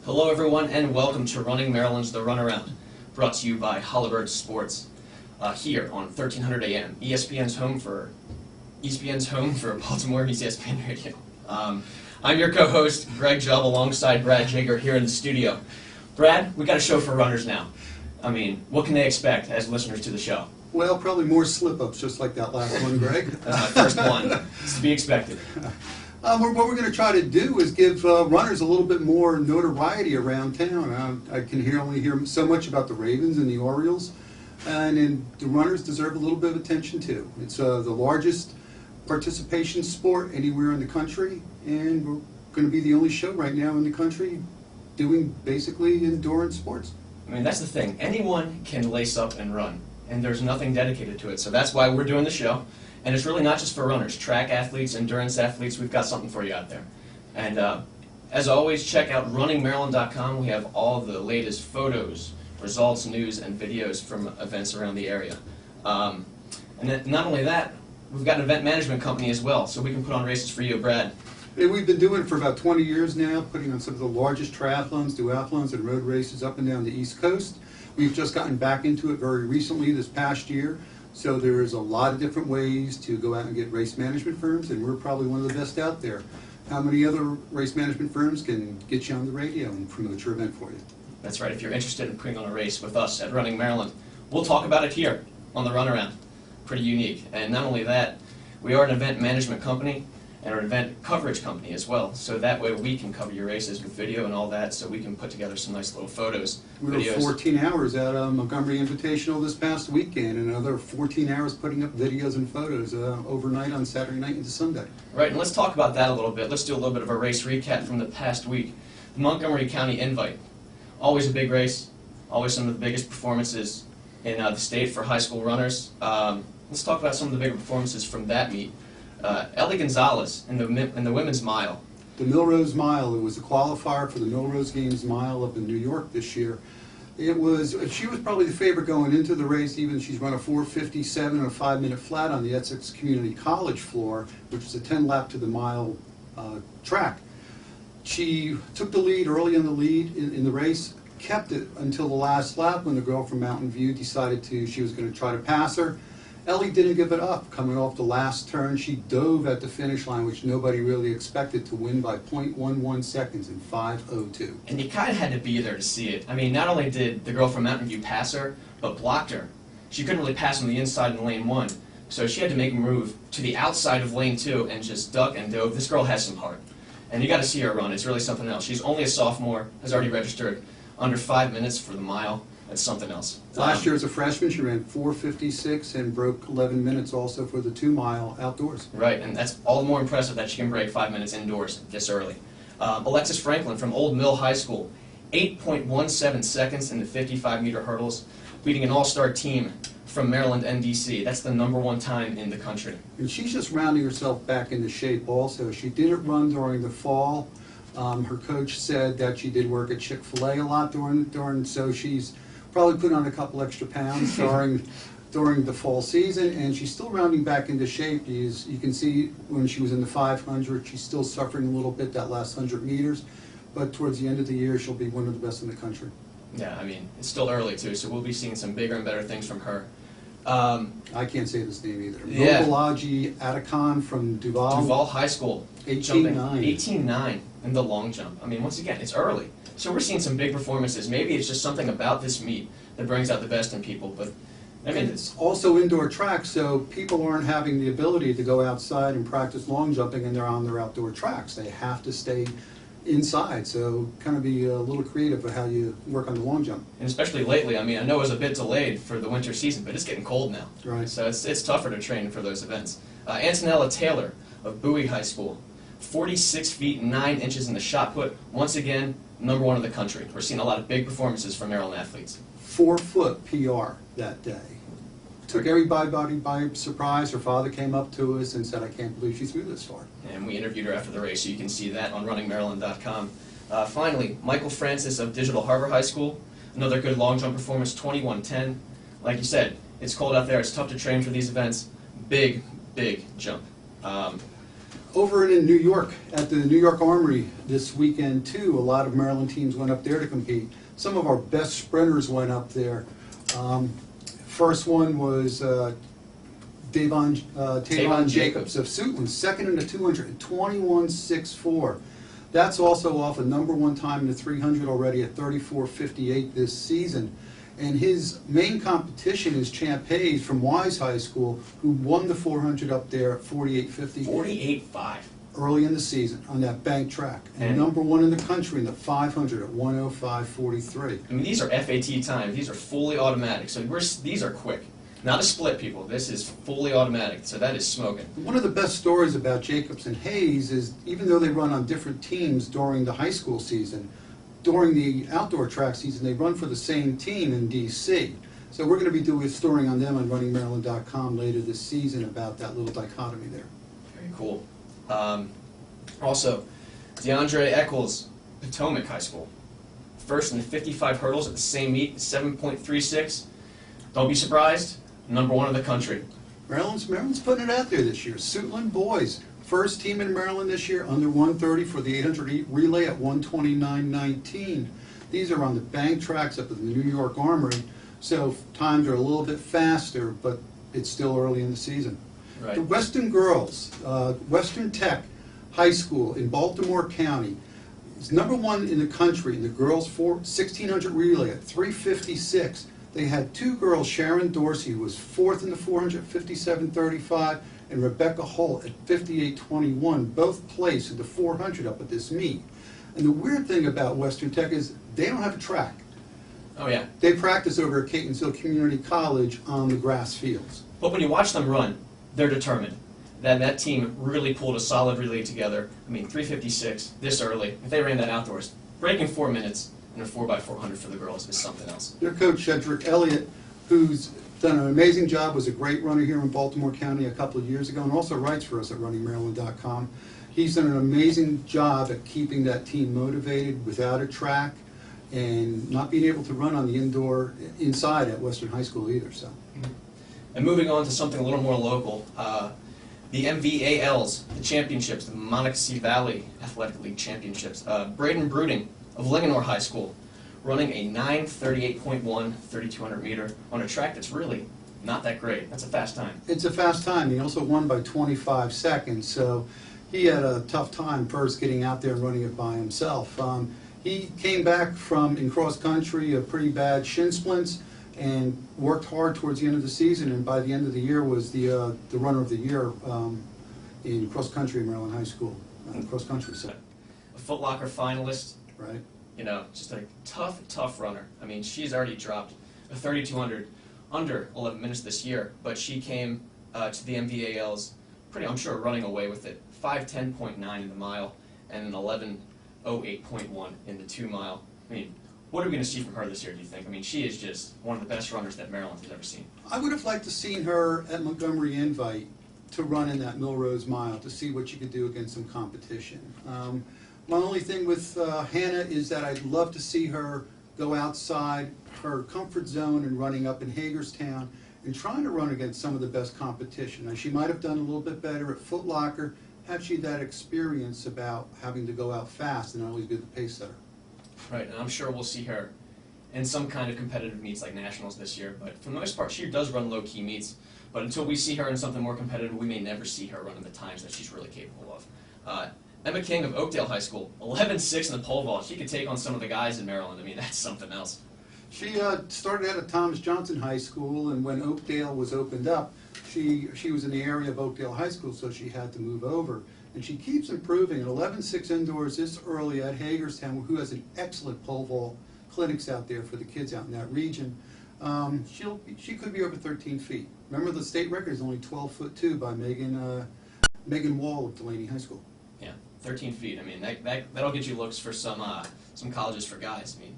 Hello everyone and welcome to Running Maryland's The Runaround, brought to you by Halliburton Sports, here on 1300 AM, ESPN's home for Baltimore East ESPN Radio. I'm your co-host, Greg Jubb, alongside Brad Jager here in the studio. Brad, we got a show for runners now. I mean, what can they expect as listeners to the show? Well, probably more slip-ups, just like that last one, Greg. That's my first one. It's to be expected. What we're going to try to do is give runners a little bit more notoriety around town. I can only hear so much about the Ravens and the Orioles, and the runners deserve a little bit of attention too. It's the largest participation sport anywhere in the country, and we're going to be the only show right now in the country doing basically endurance sports. I mean, that's the thing. Anyone can lace up and run, and there's nothing dedicated to it. So that's why we're doing the show. And it's really not just for runners. Track athletes, endurance athletes, we've got something for you out there. And as always, check out runningmaryland.com. We have all the latest photos, results, news, and videos from events around the area. And then, not only that, we've got an event management company as well, so we can put on races for you, Brad. We've been doing it for about 20 years now, putting on some of the largest triathlons, duathlons, and road races up and down the East Coast. We've just gotten back into it very recently this past year. So there's a lot of different ways to go out and get race management firms, and we're probably one of the best out there. How many other race management firms can get you on the radio and promote your event for you? That's right. If you're interested in putting on a race with us at Running Maryland, we'll talk about it here on the Runaround. Pretty unique. And not only that, we are an event management company and an event coverage company as well. So that way we can cover your races with video and all that, so we can put together some nice little photos, We videos. were 14 hours at Montgomery Invitational this past weekend, and another 14 hours putting up videos and photos overnight on Saturday night into Sunday. Right, and let's talk about that a little bit. Let's do a little bit of a race recap from the past week. The Montgomery County Invite. Always a big race, always some of the biggest performances in the state for high school runners. Let's talk about some of the bigger performances from that meet. Ellie Gonzalez in the women's mile. The Millrose Mile, it was a qualifier for the Millrose Games Mile up in New York this year. She was probably the favorite going into the race, even she's run a 4:57 and a 5-minute flat on the Essex Community College floor, which is a 10-lap to the mile track. She took the lead early in the race, kept it until the last lap when the girl from Mountain View decided she was going to try to pass her. Ellie didn't give it up. Coming off the last turn, she dove at the finish line, which nobody really expected, to win by 0.11 seconds in 5:02. And you kind of had to be there to see it. I mean, not only did the girl from Mountain View pass her, but blocked her. She couldn't really pass on the inside in lane 1, so she had to make a move to the outside of lane 2 and just duck and dove. This girl has some heart. And you got to see her run. It's really something else. She's only a sophomore, has already registered under 5 minutes for the mile. That's something else. Last year as a freshman, she ran 4:56 and broke 11 minutes also for the 2-mile outdoors. Right, and that's all the more impressive that she can break 5 minutes indoors this early. Alexis Franklin from Old Mill High School, 8.17 seconds in the 55-meter hurdles, beating an all-star team from Maryland NDC. That's the #1 time in the country. And she's just rounding herself back into shape also. She didn't run during the fall. Her coach said that she did work at Chick-fil-A a lot so she's probably put on a couple extra pounds during the fall season, and she's still rounding back into shape. You can see when she was in the 500, she's still suffering a little bit that last 100 meters, but towards the end of the year, she'll be one of the best in the country. Yeah, I mean, it's still early too, so we'll be seeing some bigger and better things from her. I can't say this name either. Yeah. Mobalaji Atakan from Duval High School. 18.9. 18.9 in the long jump. I mean, once again, it's early. So we're seeing some big performances. Maybe it's just something about this meet that brings out the best in people. But I mean, it's also indoor track, so people aren't having the ability to go outside and practice long jumping, and they're on their outdoor tracks. They have to stay inside, so kind of be a little creative with how you work on the long jump. And especially lately, I mean, I know it was a bit delayed for the winter season, but it's getting cold now. Right. So it's tougher to train for those events. Antonella Taylor of Bowie High School, 46 feet 9 inches in the shot put. Once again, #1 in the country. We're seeing a lot of big performances from Maryland athletes. 4-foot PR that day. Took everybody by surprise. Her father came up to us and said, "I can't believe she threw this far." And we interviewed her after the race, so you can see that on runningmaryland.com. Finally, Michael Francis of Digital Harbor High School, another good long jump performance, 21:10. Like you said, it's cold out there, it's tough to train for these events. Big jump. Over in New York, at the New York Armory this weekend too, a lot of Maryland teams went up there to compete. Some of our best sprinters went up there. First one was Tavon Jacobs of Suitland, second in the 200 21.64. That's also off a #1 time in the 300 already at 34.58 this season. And his main competition is Champ Hayes from Wise High School, who won the 400 up there at 48.50. 48.5. Early in the season on that bank track. And #1 in the country in the 500 at 105.43. I mean, these are FAT times. These are fully automatic. So these are quick. Not a split, people. This is fully automatic. So that is smoking. One of the best stories about Jacobs and Hayes is even though they run on different teams during the high school season, during the outdoor track season, they run for the same team in D.C. So we're going to be doing a story on them on runningmaryland.com later this season about that little dichotomy there. Very cool. Also, DeAndre Eccles, Potomac High School. First in the 55 hurdles at the same meet, 7.36. Don't be surprised, #1 in the country. Maryland's putting it out there this year. Suitland boys, first team in Maryland this year, under 130 for the 800 relay at 129.19. These are on the bank tracks up at the New York Armory, so times are a little bit faster, but it's still early in the season. Right. The Western girls, Western Tech High School in Baltimore County, is #1 in the country in the girls 1600 relay at 3:56. They had two girls, Sharon Dorsey, who was 4th in the 400, 57.35, and Rebecca Holt at 58.21, both placed in the 400 up at this meet. And the weird thing about Western Tech is they don't have a track. Oh, yeah. They practice over at Catonsville Community College on the grass fields. But when you watch them run, they're determined. That team really pulled a solid relay together. I mean, 3:56 this early. If they ran that outdoors, breaking 4 minutes in a 4x400 for the girls is something else. Their coach, Cedric Elliott, who's done an amazing job, was a great runner here in Baltimore County a couple of years ago, and also writes for us at runningmaryland.com. He's done an amazing job at keeping that team motivated without a track and not being able to run on the inside at Western High School either. So. And moving on to something a little more local, the MVALs, the championships, the Monocacy Valley Athletic League championships. Braden Brooding of Linganore High School running a 9:38.1 3,200 meter on a track that's really not that great. That's a fast time. It's a fast time. He also won by 25 seconds, so he had a tough time first getting out there and running it by himself. He came back from, in cross country, a pretty bad shin splints and worked hard towards the end of the season, and by the end of the year was the runner of the year in cross country at Maryland High School, cross country. So. A Foot Locker finalist. Right. You know, just a tough runner. I mean, she's already dropped a 3,200 under 11 minutes this year, but she came to the MVALs pretty, I'm sure, running away with it. 5:10.9 in the mile and an 11:08.1 in the 2 mile. I mean, what are we going to see from her this year, do you think? I mean, she is just one of the best runners that Maryland has ever seen. I would have liked to seen her at Montgomery Invite to run in that Milrose Mile to see what she could do against some competition. My only thing with Hannah is that I'd love to see her go outside her comfort zone and running up in Hagerstown and trying to run against some of the best competition. Now, she might have done a little bit better at Foot Locker had she that experience about having to go out fast and not always be the pace setter. Right, and I'm sure we'll see her in some kind of competitive meets like nationals this year, but for the most part, she does run low-key meets. But until we see her in something more competitive, we may never see her running the times that she's really capable of. Emma King of Oakdale High School, 11.6 in the pole vault. She could take on some of the guys in Maryland. I mean, that's something else. She started out at Thomas Johnson High School, and when Oakdale was opened up, she was in the area of Oakdale High School, so she had to move over. And she keeps improving. At 11.6 indoors this early at Hagerstown, who has an excellent pole vault clinics out there for the kids out in that region. She could be over 13 feet. Remember, the state record is only 12'2" by Megan Wall of Delaney High School. Yeah, 13 feet. I mean, that'll get you looks for some colleges for guys. I mean,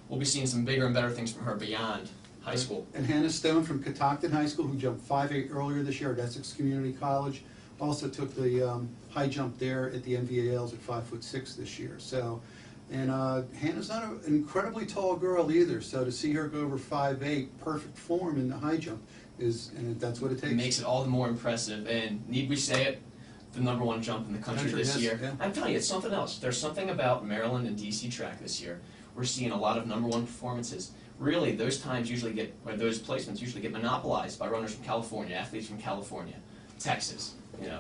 we'll be seeing some bigger and better things from her beyond high school. And Hannah Stone from Catoctin High School, who jumped 5'8" earlier this year at Essex Community College, also took the high jump there at the MVALs at 5'6" this year. So, and Hannah's not an incredibly tall girl either. So to see her go over 5'8", perfect form in the high jump and that's what it takes. It makes it all the more impressive. And need we say it? the #1 jump in the country this Yes, year. yeah. I'm telling you, it's something else. There's something about Maryland and DC track this year. We're seeing a lot of #1 performances. Really, those placements usually get monopolized by runners from California, athletes from California, Texas,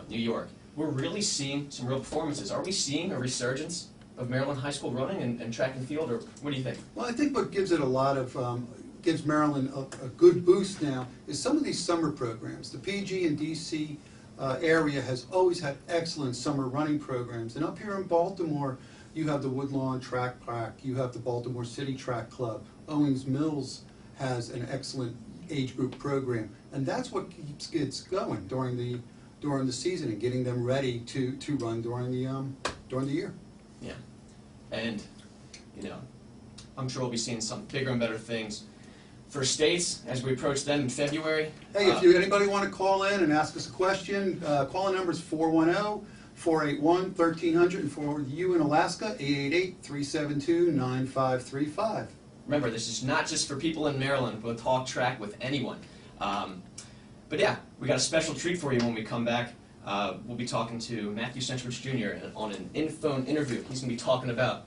New York. We're really seeing some real performances. Are we seeing a resurgence of Maryland high school running and track and field, or what do you think? Well, I think what gives it a lot of, gives Maryland a good boost now is some of these summer programs. The PG and DC area has always had excellent summer running programs. And up here in Baltimore, you have the Woodlawn Track Pack, you have the Baltimore City Track Club. Owings Mills has an excellent age group program. And that's what keeps kids going during the season and getting them ready to run during the year. Yeah, and I'm sure we'll be seeing some bigger and better things for states as we approach them in February. Hey, if anybody want to call in and ask us a question, call-in number is 410-481-1300, and for you in Alaska, 888-372-9535. Remember, this is not just for people in Maryland. We'll talk track with anyone. But yeah, we got a special treat for you when we come back. We'll be talking to Matthew Centrich Jr. on an in-phone interview. He's going to be talking about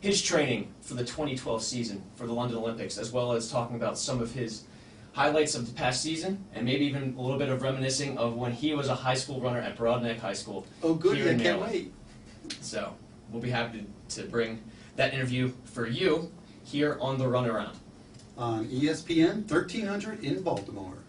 his training for the 2012 season for the London Olympics, as well as talking about some of his highlights of the past season, and maybe even a little bit of reminiscing of when he was a high school runner at Broadneck High School. Oh, good, here I in can't Maryland. wait. So we'll be happy to bring that interview for you here on the Runaround. On ESPN 1300 in Baltimore.